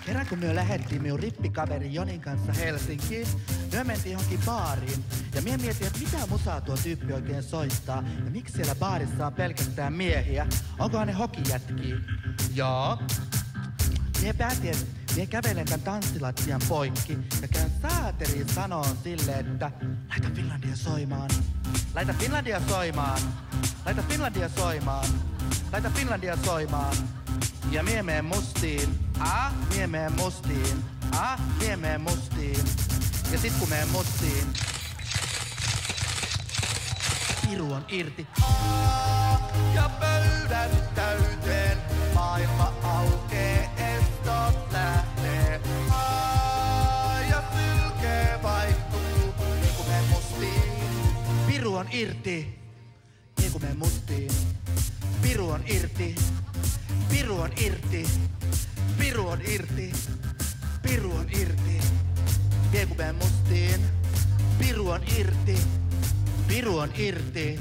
Kerran kun me lähdettiin minun rippikaveri Jonin kanssa Helsinkiin, me mentiin johonkin baariin ja mie mietin, että mitä musaa tuo tyyppi oikein soittaa ja miksi siellä baarissa on pelkästään miehiä. Onkohan ne hokijätkiä? Joo. Mie päätin, että mie kävelen tän tanssilattian poikki ja käyn saateriin sanoon silleen, että laita Finlandia soimaan. Laita Finlandia soimaan. Laita Finlandia soimaan. Laita Finlandia soimaan. Ja mie meen mustiin. Mie meen mustiin. Mie meen mustiin. Ja sit kun meen mustiin, piru on irti. Ja pöydät täyteen, maailma aukee, estot lähtee. Ja sylkee vaihtuu, niin kun meen mustiin. Piru on irti, niin kun meen mustiin. Piru on irti, piru on irti, piru on irti, piru on irti. Niin kun meen mustiin, piru on irti, piru on irti.